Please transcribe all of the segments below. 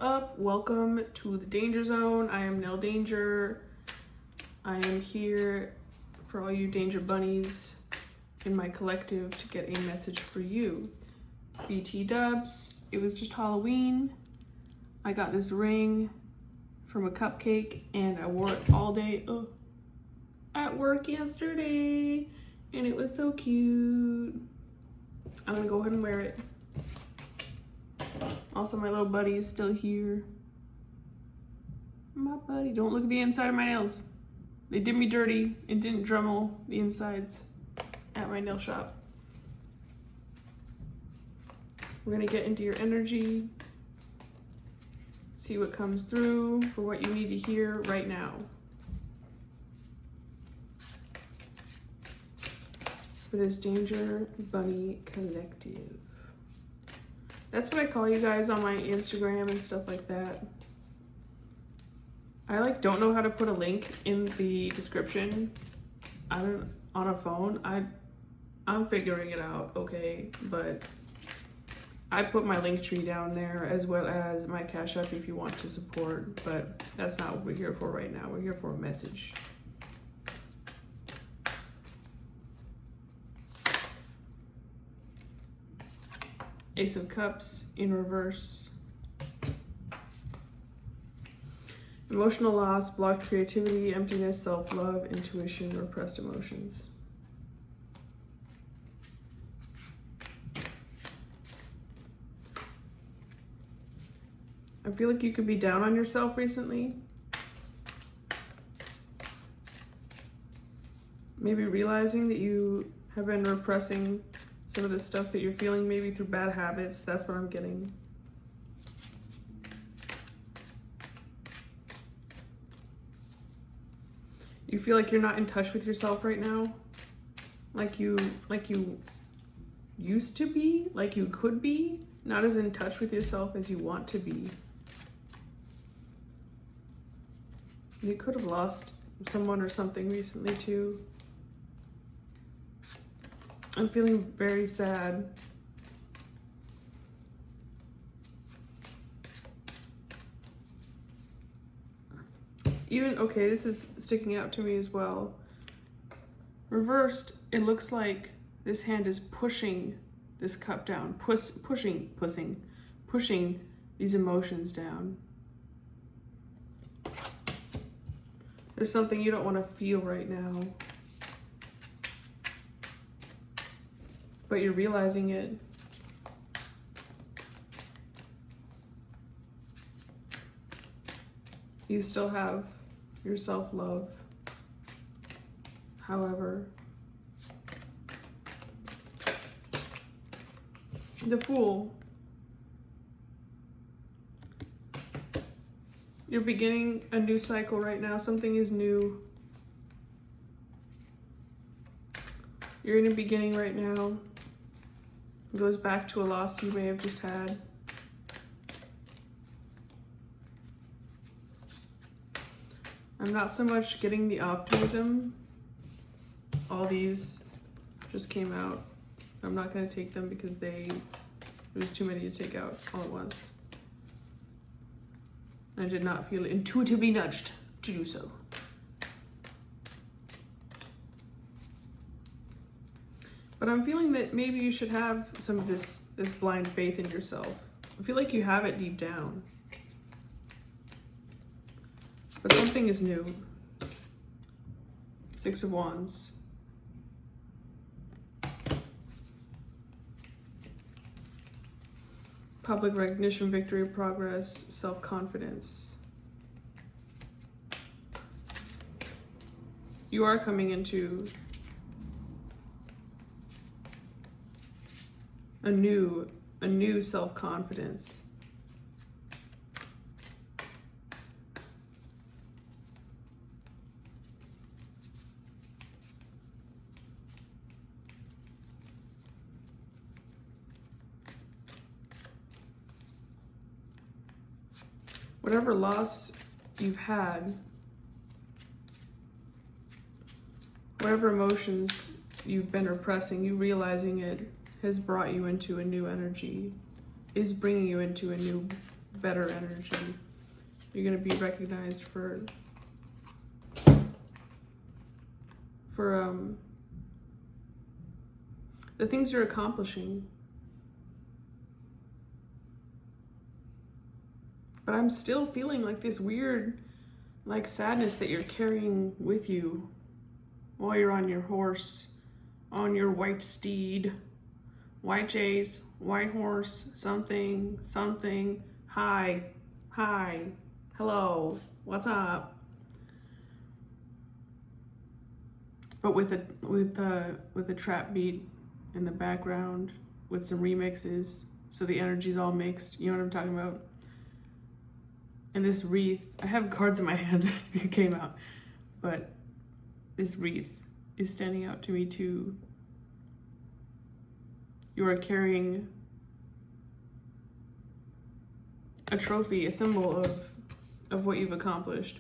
up? Welcome to the Danger Zone. I am Nell Danger. I am here for all you Danger Bunnies in my collective to get a message for you. BT dubs, it was just Halloween. I got this ring from a cupcake and I wore it all day at work yesterday and it was so cute. I'm gonna go ahead and wear it. Also, my little buddy is still here. My buddy, don't look at the inside of my nails. They did me dirty and didn't Dremel the insides at my nail shop. We're gonna get into your energy, see what comes through for what you need to hear right now. For this Danger Bunny Collective. That's what I call you guys on my Instagram and stuff like that. I don't know how to put a link in the description. On a phone. I'm figuring it out, okay? But I put my link tree down there as well as my Cash App if you want to support, but that's not what we're here for right now. We're here for a message. Ace of Cups in reverse. Emotional loss, blocked creativity, emptiness, self-love, intuition, repressed emotions. I feel like you could be down on yourself recently. Maybe realizing that you have been repressing some of the stuff that you're feeling, maybe through bad habits. That's what I'm getting. You feel like you're not in touch with yourself right now, like you used to be, like you could be, not as in touch with yourself as you want to be. You could have lost someone or something recently too. I'm feeling very sad. Okay, this is sticking out to me as well. Reversed, it looks like this hand is pushing this cup down, pushing these emotions down. There's something you don't want to feel right now, but you're realizing it. You still have your self-love. However, the Fool. You're beginning a new cycle right now. Something is new. You're in a beginning right now. It goes back to a loss you may have just had. I'm not so much getting the optimism. All these just came out. I'm not going to take them because there was too many to take out all at once. I did not feel intuitively nudged to do so. But I'm feeling that maybe you should have some of this blind faith in yourself. I feel like you have it deep down. But something is new. Six of Wands. Public recognition, victory, progress, self-confidence. You are coming into a new self-confidence. Whatever loss you've had, whatever emotions you've been repressing, you realizing it has brought you into a new energy, is bringing you into a new better energy. You're going to be recognized for the things you're accomplishing. But I'm still feeling like this weird, like, sadness that you're carrying with you while you're on your horse, on your white steed, white jays, white horse, something, hi, hello, what's up? But with a trap beat in the background with some remixes, so the energy's all mixed. You know what I'm talking about? And this wreath, I have cards in my hand that came out, but this wreath is standing out to me too. You are carrying a trophy, a symbol of what you've accomplished.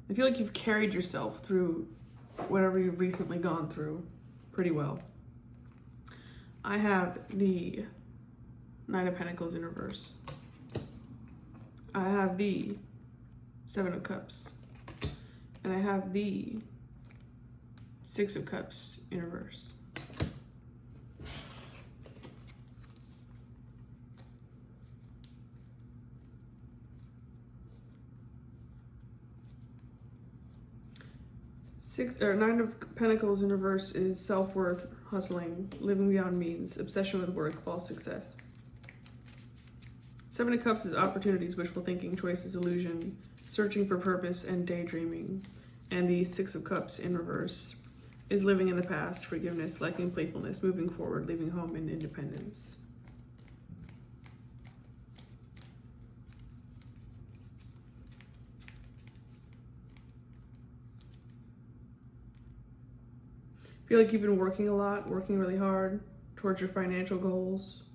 I feel like you've carried yourself through whatever you've recently gone through pretty well. I have the Nine of Pentacles in reverse. I have the Seven of Cups. And I have the Six of Cups in reverse. Nine of Pentacles in reverse is self-worth, hustling, living beyond means, obsession with work, false success. Seven of Cups is opportunities, wishful thinking, choices, illusion, searching for purpose, and daydreaming. And the Six of Cups in reverse is living in the past, forgiveness, liking playfulness, moving forward, leaving home, and independence. I feel like you've been working a lot, working really hard towards your financial goals.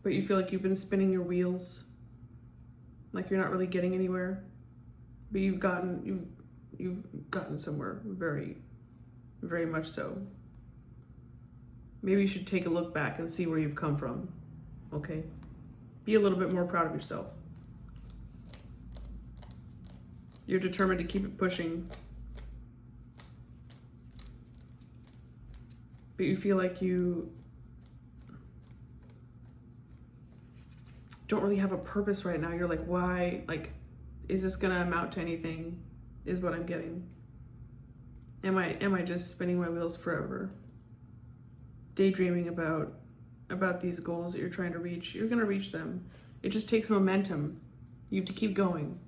But you feel like you've been spinning your wheels, like you're not really getting anywhere. But you've gotten somewhere, very, very much so. Maybe you should take a look back and see where you've come from, okay? Be a little bit more proud of yourself. You're determined to keep it pushing. But you feel like you don't really have a purpose right now. You're like, why? Like, is this gonna amount to anything? Is what I'm getting. Am I just spinning my wheels forever? Daydreaming about these goals that you're trying to reach. You're gonna reach them. It just takes momentum. You have to keep going.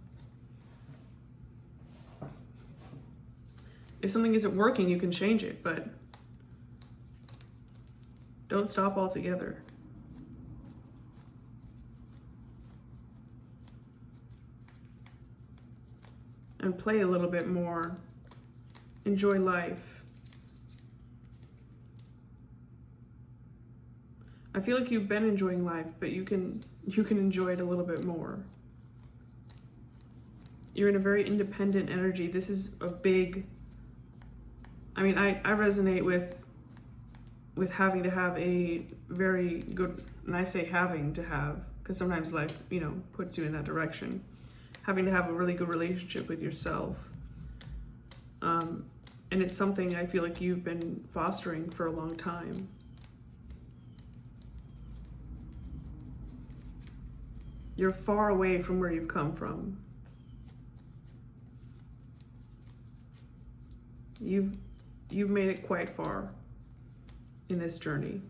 If something isn't working, you can change it, but don't stop altogether. And play a little bit more. Enjoy life. I feel like you've been enjoying life, but you can enjoy it a little bit more. You're in a very independent energy. This is a big, I mean, I resonate with having to have a very good, and I say having to have, because sometimes life, puts you in that direction. Having to have a really good relationship with yourself. And it's something I feel like you've been fostering for a long time. You're far away from where you've come from. You've made it quite far in this journey.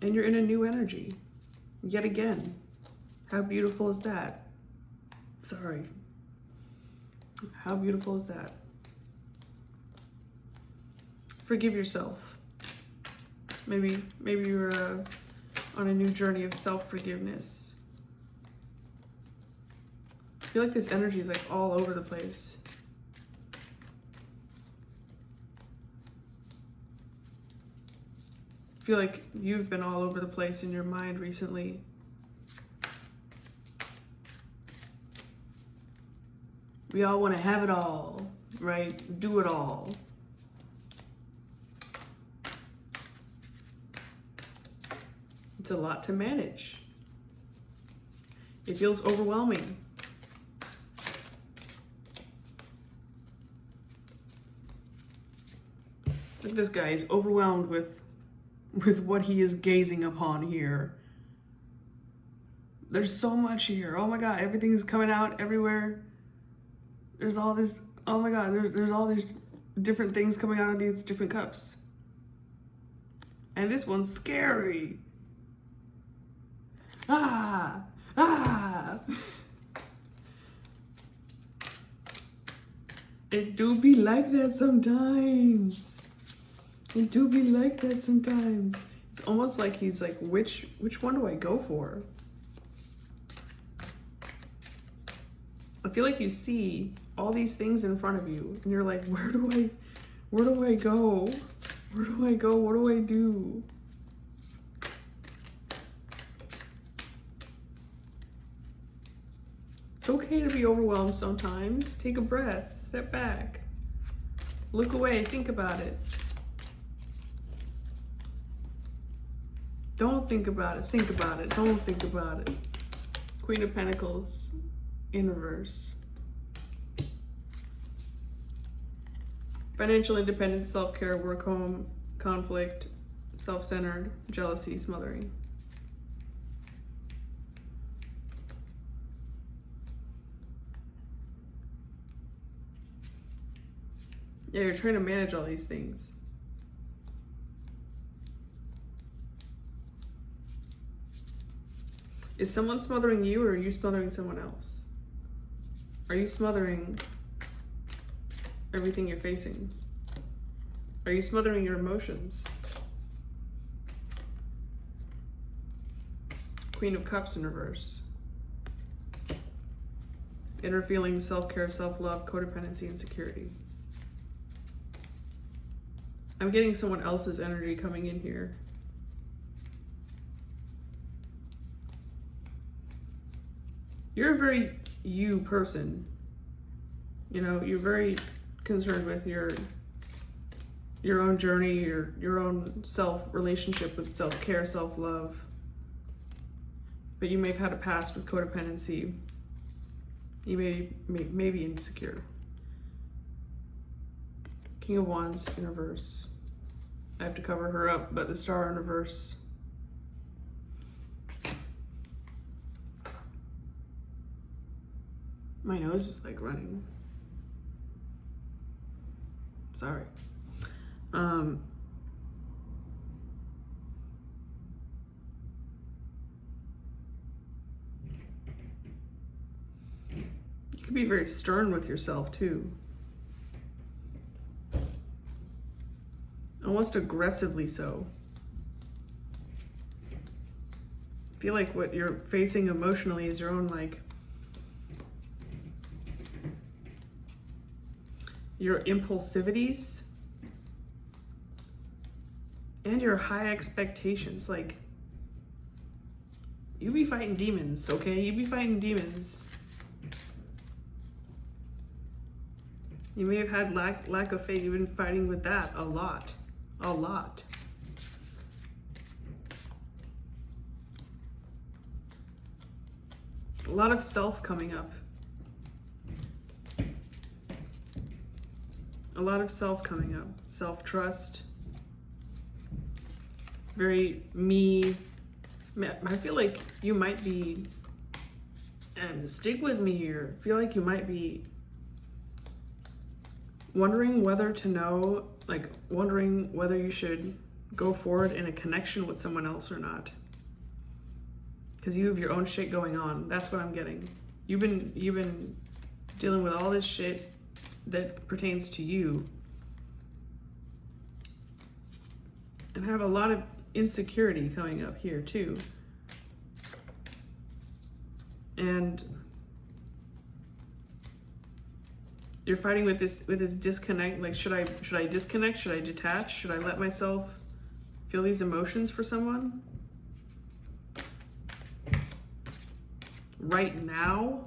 And you're in a new energy, yet again. How beautiful is that? Sorry. How beautiful is that? Forgive yourself. Maybe you're on a new journey of self-forgiveness. I feel like this energy is like all over the place. I feel like you've been all over the place in your mind recently. We all want to have it all, right? Do it all. It's a lot to manage. It feels overwhelming. Look at this guy, he's overwhelmed with what he is gazing upon here. There's so much here. Oh my God, everything is coming out everywhere. There's all this, oh my God, there's all these different things coming out of these different cups. And this one's scary. Ah, ah. It do be like that sometimes. It do be like that sometimes. It's almost like he's like, which one do I go for? I feel like you see all these things in front of you and you're like, where do I go? Where do I go? What do I do? It's okay to be overwhelmed sometimes. Take a breath, step back, look away, think about it. Don't think about it, think about it, don't think about it. Queen of Pentacles in reverse. Financial independence, self-care, work home, conflict, self-centered, jealousy, smothering. Yeah, you're trying to manage all these things. Is someone smothering you or are you smothering someone else? Are you smothering everything you're facing? Are you smothering your emotions? Queen of Cups in reverse. Inner feelings, self-care, self-love, codependency, and security. I'm getting someone else's energy coming in here. You're a very you person. You know, you're very concerned with your own journey, your own relationship with self-care, self-love. But you may have had a past with codependency. You may be insecure. King of Wands in reverse. I have to cover her up, but the Star in reverse. My nose is like running. Sorry. You can be very stern with yourself too. Almost aggressively so. I feel like what you're facing emotionally is your own your impulsivities and your high expectations. Like, you be fighting demons, okay? You be fighting demons. You may have had lack of faith. You've been fighting with that a lot. A lot. A lot of self coming up. A lot of self coming up. Self-trust. Very me. I feel like you might be, and stick with me here, I feel like you might be wondering whether to know, like wondering whether you should go forward in a connection with someone else or not. Because you have your own shit going on. That's what I'm getting. You've been dealing with all this shit that pertains to you. And have a lot of insecurity coming up here too. And you're fighting with this disconnect. Like, should I disconnect? Should I detach? Should I let myself feel these emotions for someone right now?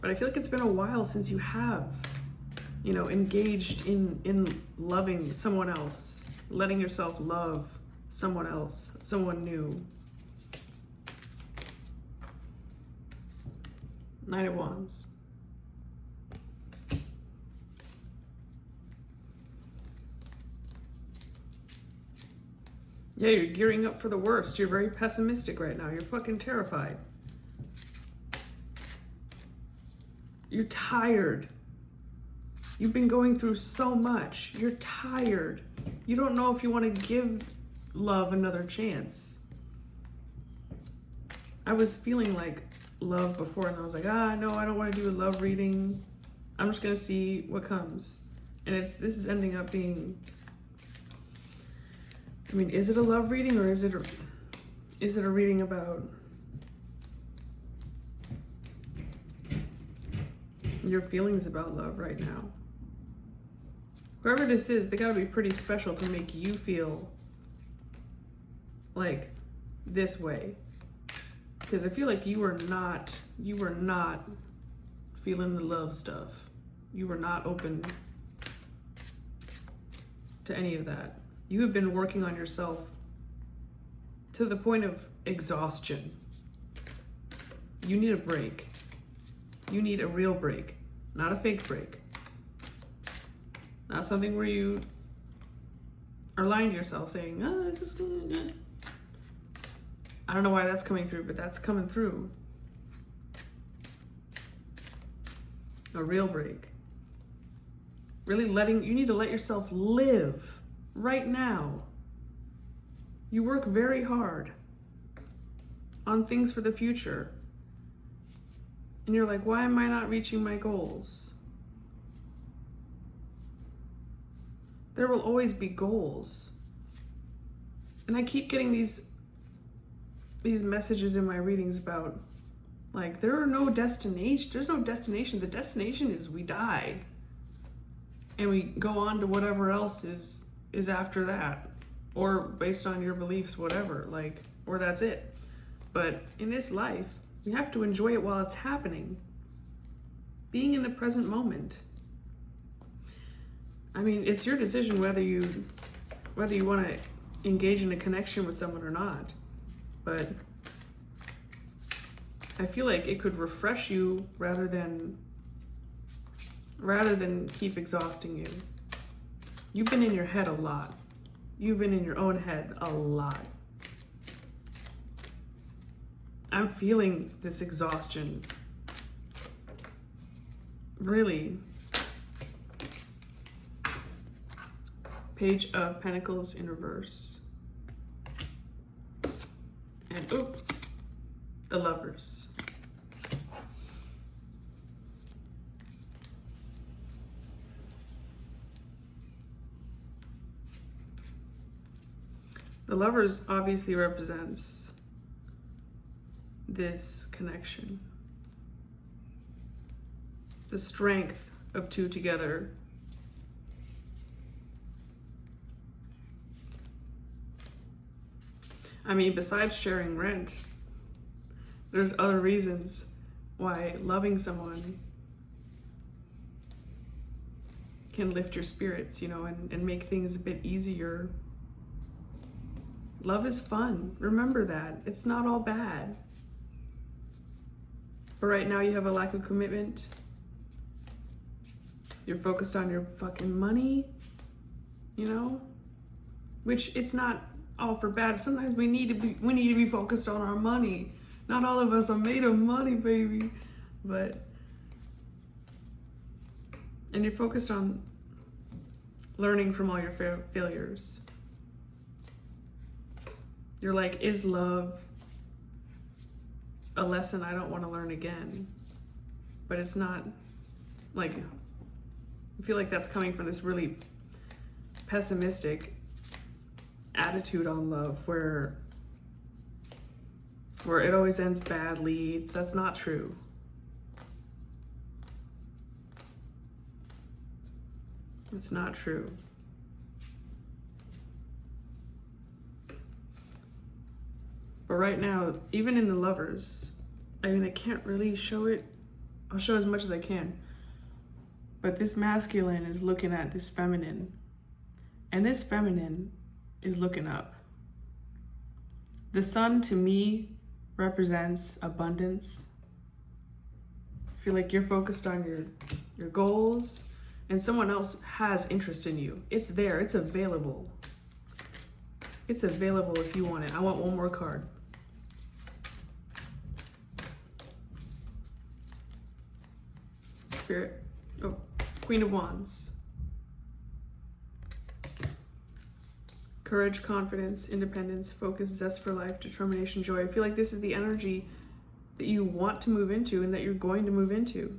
But I feel like it's been a while since you have, engaged in loving someone else, letting yourself love someone else, someone new. Knight of Wands. Yeah, you're gearing up for the worst. You're very pessimistic right now. You're fucking terrified. You're tired. You've been going through so much. You're tired. You don't know if you want to give love another chance. I was feeling like love before, and I was like, no, I don't want to do a love reading. I'm just gonna see what comes. And this is ending up being, I mean, is it a love reading, or is it a reading about your feelings about love right now? Whoever this is, they gotta be pretty special to make you feel like this way. Because I feel like you were not feeling the love stuff. You were not open to any of that. You have been working on yourself to the point of exhaustion. You need a break. You need a real break, not a fake break. Not something where you are lying to yourself saying, this is good. I don't know why that's coming through, but that's coming through. A real break. Really you need to let yourself live right now. You work very hard on things for the future. And you're like, why am I not reaching my goals? There will always be goals. And I keep getting these messages in my readings about, like, there's no destination. The destination is we die. And we go on to whatever else is after that. Or based on your beliefs, whatever, like, or that's it. But in this life, you have to enjoy it while it's happening. Being in the present moment. I mean, it's your decision whether you want to engage in a connection with someone or not. But I feel like it could refresh you rather than keep exhausting you. You've been in your head a lot. You've been in your own head a lot. I'm feeling this exhaustion. Really. Page of Pentacles in reverse. And the Lovers. The Lovers obviously represents this connection. The strength of two together. I mean, besides sharing rent, there's other reasons why loving someone can lift your spirits, and make things a bit easier. Love is fun. Remember that. It's not all bad. But right now you have a lack of commitment. You're focused on your fucking money, which it's not all for bad. Sometimes we need to be focused on our money. Not all of us are made of money, baby. And you're focused on learning from all your failures. You're like, is love a lesson I don't want to learn again? But it's not, like, I feel like that's coming from this really pessimistic attitude on love where it always ends badly. That's not true. It's not true. But right now, even in the Lovers, I mean, I can't really show it. I'll show as much as I can. But this masculine is looking at this feminine. And this feminine is looking up. The sun to me represents abundance. I feel like you're focused on your goals, and someone else has interest in you. It's there, it's available. It's available if you want it. I want one more card. Spirit. Oh, Queen of Wands. Courage, confidence, independence, focus, zest for life, determination, joy. I feel like this is the energy that you want to move into and that you're going to move into.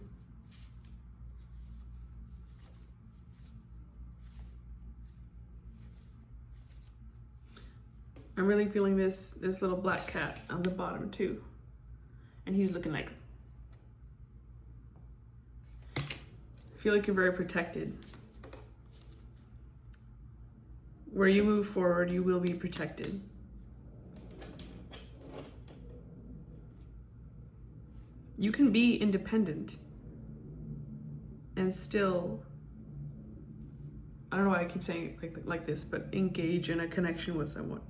I'm really feeling this little black cat on the bottom too. And he's looking like, I feel like you're very protected. Where you move forward, you will be protected. You can be independent and still, I don't know why I keep saying it like this, but engage in a connection with someone.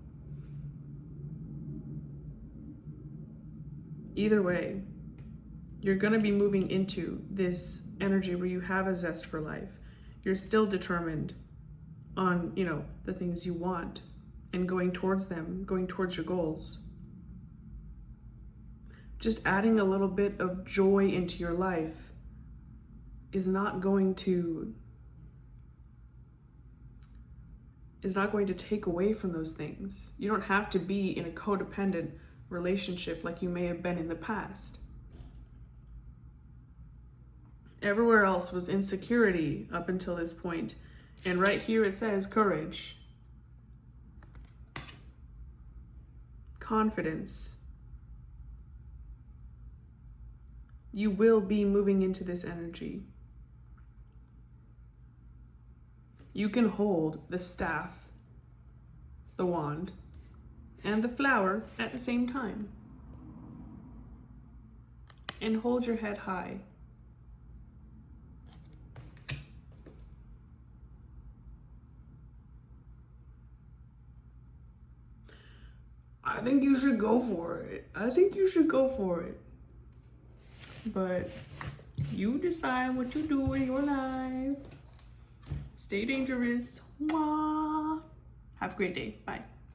Either way, you're gonna be moving into this energy where you have a zest for life. You're still determined on, you know, the things you want and going towards them, going towards your goals. Just adding a little bit of joy into your life is not going to take away from those things. You don't have to be in a codependent relationship like you may have been in the past. Everywhere else was insecurity up until this point. And right here it says courage, confidence. You will be moving into this energy. You can hold the staff, the wand, and the flower at the same time. And hold your head high. I think you should go for it. I think you should go for it. But you decide what you do in your life. Stay dangerous. Mwah. Have a great day. Bye.